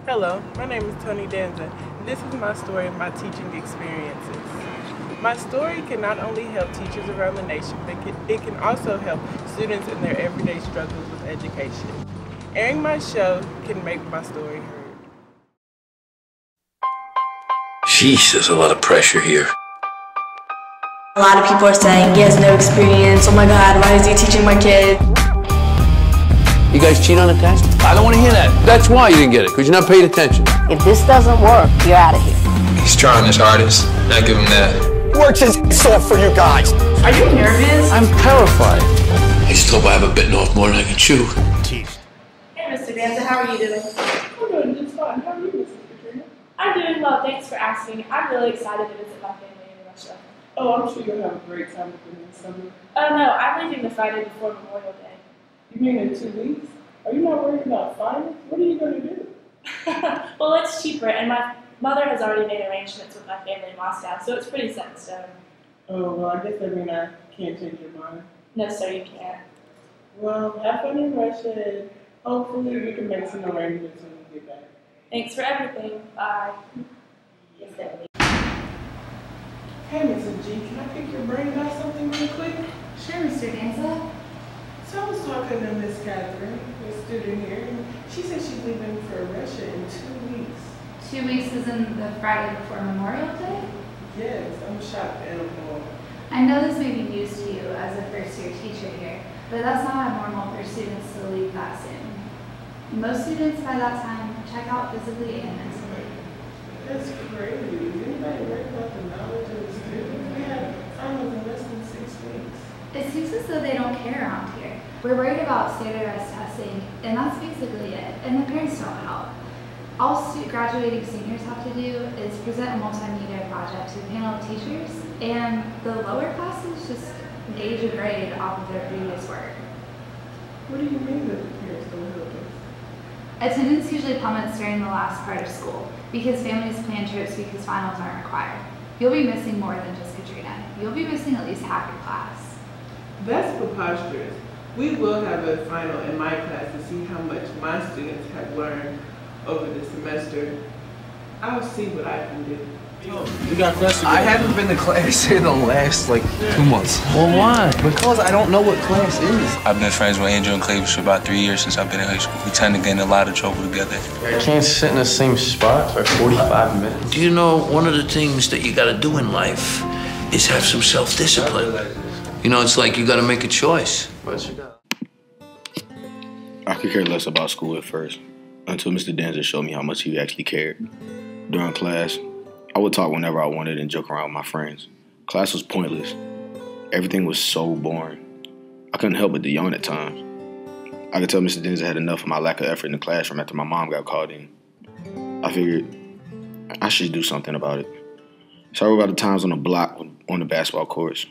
Hello, my name is Tony Danza. This is my story of my teaching experiences. My story can not only help teachers around the nation, but it can also help students in their everyday struggles with education. Airing my show can make my story heard. Sheesh, there's a lot of pressure here. A lot of people are saying he has no experience. Oh my God, why is he teaching my kid? You guys cheat on a test? I don't want to hear that. That's why you didn't get it, because you're not paying attention. If this doesn't work, you're out of here. He's trying his hardest. I give him that. Works his off for you guys. Are you nervous? I'm terrified. I just hope I haven't bitten off more than I can chew. Hey, Mr. Danza, how are you doing? I'm doing just fine. How are you, Mrs. Katrina? I'm doing well, thanks for asking. I'm really excited to visit my family in Russia. Oh, I'm sure you'll have a great time with them this summer. Oh no, I'm leaving the Friday before Memorial Day. You mean in 2 weeks? Are you not worried about finals? What are you going to do? Well, it's cheaper, and my mother has already made arrangements with my family in Moscow, so it's pretty set in stone. Oh, well, I guess that means I can't change your mind. No, sir, you can't. Well, have fun in Russia, and hopefully we can make some arrangements when we get back. Thanks for everything. Bye. Hey, Mrs. G, can I pick your brain about something real quick? Sure, Mr. Danza. So I was talking to Miss Catherine, a student here, and she said she's leaving for Russia in 2 weeks. 2 weeks is in the Friday before Memorial Day? Yes, I'm shocked and appalled. I know this may be news to you as a first-year teacher here, but that's not abnormal for students to leave that soon. Most students by that time check out physically and mentally. That's crazy. Is anybody worried about the knowledge of the students? We have finals in less than 6 weeks. It seems as though they don't care around here. We're worried about standardized testing, and that's basically it. And the parents don't help. All graduating seniors have to do is present a multimedia project to a panel of teachers, and the lower classes just gauge a grade off of their previous work. What do you mean that the parents don't help us? Attendance usually plummets during the last part of school because families plan trips because finals aren't required. You'll be missing more than just Katrina. You'll be missing at least half your class. That's preposterous. We will have a final in my class to see how much my students have learned over the semester. I'll see what I can do. We got class together. I haven't been to class in the last, 2 months. Well, why? Because I don't know what class is. I've been friends with Andrew and Cleveland for about 3 years since I've been in high school. We tend to get in a lot of trouble together. I can't sit in the same spot for 45 minutes. Do you know one of the things that you got to do in life is have some self-discipline? You know, it's like you got to make a choice. What you got? I could care less about school at first, until Mr. Danza showed me how much he actually cared. During class, I would talk whenever I wanted and joke around with my friends. Class was pointless. Everything was so boring. I couldn't help but to yawn at times. I could tell Mr. Danza had enough of my lack of effort in the classroom after my mom got called in. I figured I should do something about it. So I wrote about the times on the block on the basketball courts.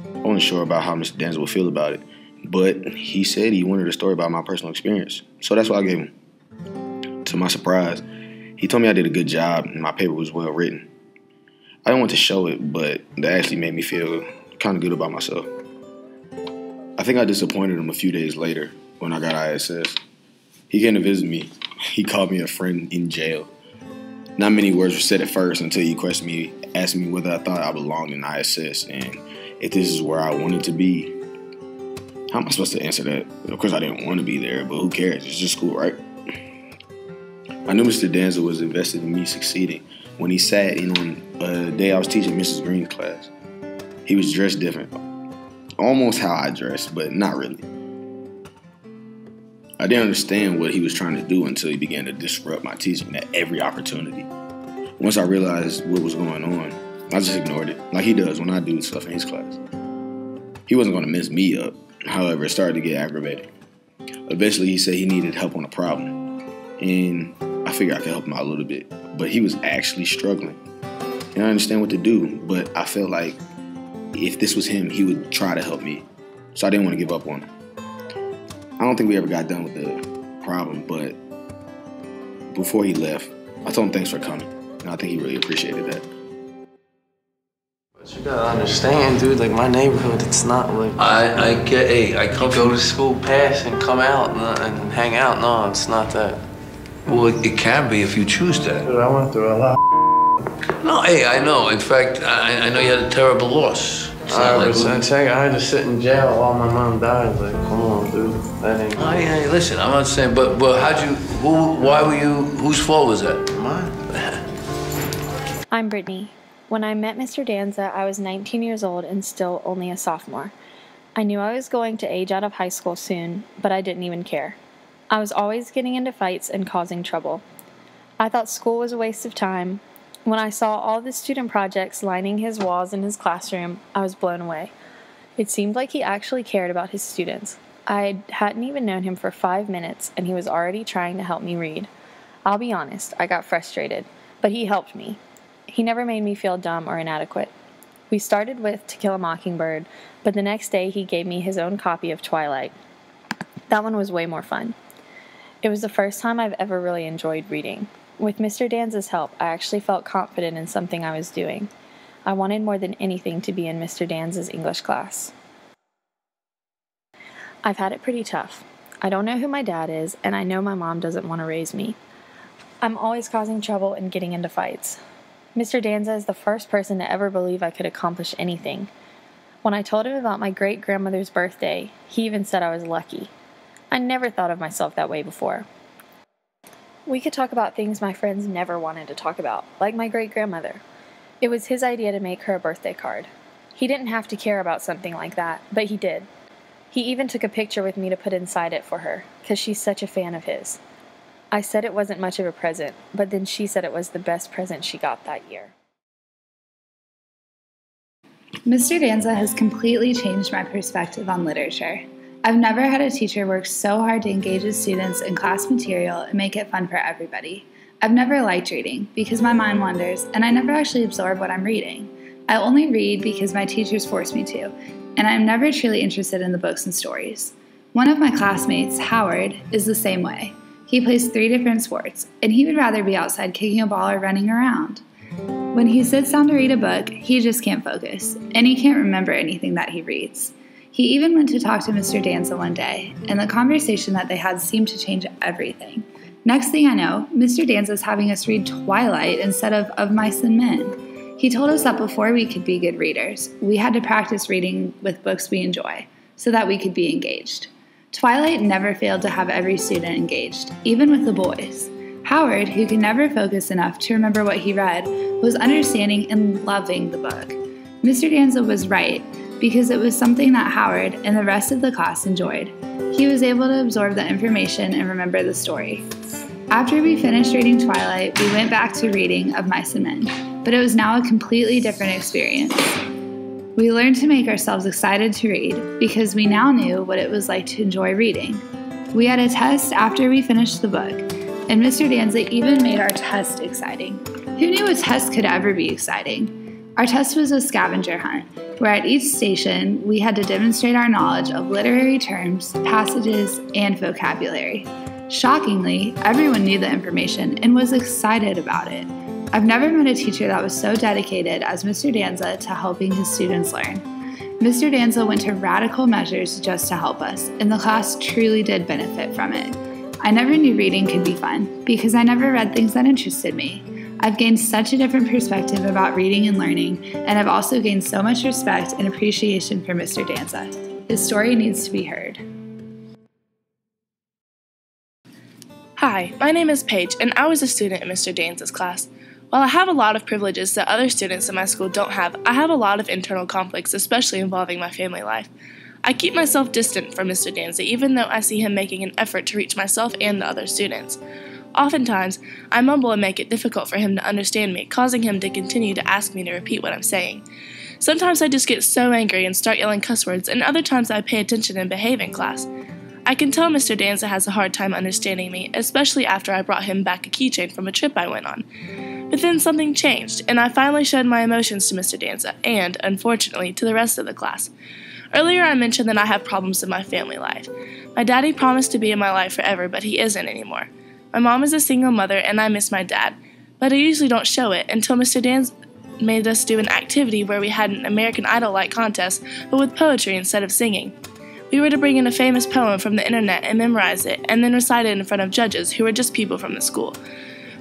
I wasn't sure about how Mr. Danza would feel about it, but he said he wanted a story about my personal experience, so that's what I gave him. To my surprise, he told me I did a good job and my paper was well written. I didn't want to show it, but that actually made me feel kind of good about myself. I think I disappointed him a few days later when I got ISS. He came to visit me. He called me a friend in jail. Not many words were said at first until he questioned me, asking me whether I thought I belonged in ISS and if this is where I wanted to be. How am I supposed to answer that? Of course I didn't want to be there, but who cares? It's just school, right? I knew Mr. Danza was invested in me succeeding when he sat in on a day I was teaching Mrs. Green's class. He was dressed different. Almost how I dressed, but not really. I didn't understand what he was trying to do until he began to disrupt my teaching at every opportunity. Once I realized what was going on, I just ignored it, like he does when I do stuff in his class. He wasn't going to mess me up. However, it started to get aggravating. Eventually, he said he needed help on a problem, and I figured I could help him out a little bit, but he was actually struggling. And I understand what to do, but I felt like if this was him, he would try to help me, so I didn't want to give up on him. I don't think we ever got done with the problem, but before he left, I told him thanks for coming, and I think he really appreciated that. But you gotta understand, dude, my neighborhood, it's not like... I come go to school, pass, and come out and hang out. No, it's not that. Well, it can be if you choose that. Dude, I went through a lot. No, hey, I know. In fact, I know you had a terrible loss. I had to sit in jail while my mom died. Like, come on, dude. That ain't. Oh, yeah, listen, I'm not saying, but why were you, whose fault was that? Mine. I'm Brittany. When I met Mr. Danza, I was 19 years old and still only a sophomore. I knew I was going to age out of high school soon, but I didn't even care. I was always getting into fights and causing trouble. I thought school was a waste of time. When I saw all the student projects lining his walls in his classroom, I was blown away. It seemed like he actually cared about his students. I hadn't even known him for 5 minutes, and he was already trying to help me read. I'll be honest, I got frustrated, but he helped me. He never made me feel dumb or inadequate. We started with To Kill a Mockingbird, but the next day he gave me his own copy of Twilight. That one was way more fun. It was the first time I've ever really enjoyed reading. With Mr. Danza's help, I actually felt confident in something I was doing. I wanted more than anything to be in Mr. Danza's English class. I've had it pretty tough. I don't know who my dad is, and I know my mom doesn't want to raise me. I'm always causing trouble and getting into fights. Mr. Danza is the first person to ever believe I could accomplish anything. When I told him about my great-grandmother's birthday, he even said I was lucky. I never thought of myself that way before. We could talk about things my friends never wanted to talk about, like my great-grandmother. It was his idea to make her a birthday card. He didn't have to care about something like that, but he did. He even took a picture with me to put inside it for her, because she's such a fan of his. I said it wasn't much of a present, but then she said it was the best present she got that year. Mr. Danza has completely changed my perspective on literature. I've never had a teacher work so hard to engage his students in class material and make it fun for everybody. I've never liked reading because my mind wanders and I never actually absorb what I'm reading. I only read because my teachers force me to, and I'm never truly interested in the books and stories. One of my classmates, Howard, is the same way. He plays 3 different sports, and he would rather be outside kicking a ball or running around. When he sits down to read a book, he just can't focus, and he can't remember anything that he reads. He even went to talk to Mr. Danza one day, and the conversation that they had seemed to change everything. Next thing I know, Mr. Danza is having us read Twilight instead of Mice and Men. He told us that before we could be good readers, we had to practice reading with books we enjoy, so that we could be engaged. Twilight never failed to have every student engaged, even with the boys. Howard, who could never focus enough to remember what he read, was understanding and loving the book. Mr. Danza was right, because it was something that Howard and the rest of the class enjoyed. He was able to absorb the information and remember the story. After we finished reading Twilight, we went back to reading Of Mice and Men, but it was now a completely different experience. We learned to make ourselves excited to read because we now knew what it was like to enjoy reading. We had a test after we finished the book, and Mr. Danza even made our test exciting. Who knew a test could ever be exciting? Our test was a scavenger hunt, where at each station we had to demonstrate our knowledge of literary terms, passages, and vocabulary. Shockingly, everyone knew the information and was excited about it. I've never met a teacher that was so dedicated as Mr. Danza to helping his students learn. Mr. Danza went to radical measures just to help us, and the class truly did benefit from it. I never knew reading could be fun, because I never read things that interested me. I've gained such a different perspective about reading and learning, and I've also gained so much respect and appreciation for Mr. Danza. His story needs to be heard. Hi, my name is Paige, and I was a student in Mr. Danza's class. While I have a lot of privileges that other students in my school don't have, I have a lot of internal conflicts, especially involving my family life. I keep myself distant from Mr. Danza, even though I see him making an effort to reach myself and the other students. Oftentimes, I mumble and make it difficult for him to understand me, causing him to continue to ask me to repeat what I'm saying. Sometimes I just get so angry and start yelling cuss words, and other times I pay attention and behave in class. I can tell Mr. Danza has a hard time understanding me, especially after I brought him back a keychain from a trip I went on. But then something changed, and I finally showed my emotions to Mr. Danza, and, unfortunately, to the rest of the class. Earlier I mentioned that I have problems in my family life. My daddy promised to be in my life forever, but he isn't anymore. My mom is a single mother, and I miss my dad, but I usually don't show it until Mr. Danza made us do an activity where we had an American Idol-like contest, but with poetry instead of singing. We were to bring in a famous poem from the internet and memorize it, and then recite it in front of judges who were just people from the school.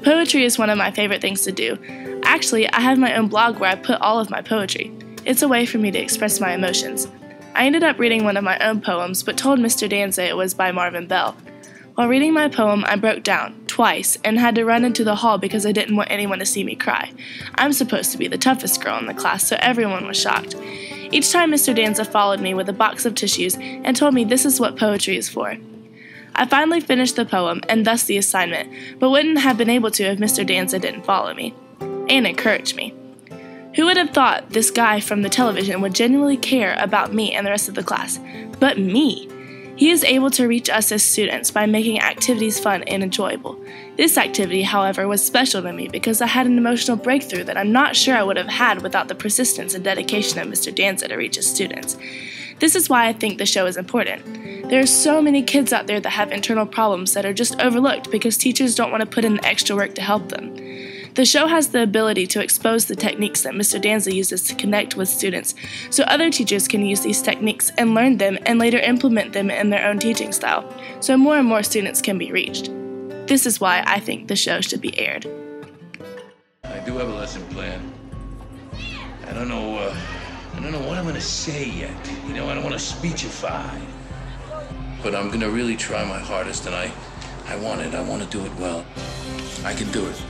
Poetry is one of my favorite things to do. Actually, I have my own blog where I put all of my poetry. It's a way for me to express my emotions. I ended up reading one of my own poems, but told Mr. Danza it was by Marvin Bell. While reading my poem, I broke down, twice, and had to run into the hall because I didn't want anyone to see me cry. I'm supposed to be the toughest girl in the class, so everyone was shocked. Each time Mr. Danza followed me with a box of tissues and told me this is what poetry is for. I finally finished the poem, and thus the assignment, but wouldn't have been able to if Mr. Danza didn't follow me, and encourage me. Who would have thought this guy from the television would genuinely care about me and the rest of the class? But me! He is able to reach us as students by making activities fun and enjoyable. This activity, however, was special to me because I had an emotional breakthrough that I'm not sure I would have had without the persistence and dedication of Mr. Danza to reach his students. This is why I think the show is important. There are so many kids out there that have internal problems that are just overlooked because teachers don't want to put in the extra work to help them. The show has the ability to expose the techniques that Mr. Danza uses to connect with students, so other teachers can use these techniques and learn them and later implement them in their own teaching style, so more and more students can be reached. This is why I think the show should be aired. I do have a lesson plan. I don't know what I'm gonna say yet. I don't want to speechify. But I'm gonna really try my hardest, and I want it. I want to do it well. I can do it.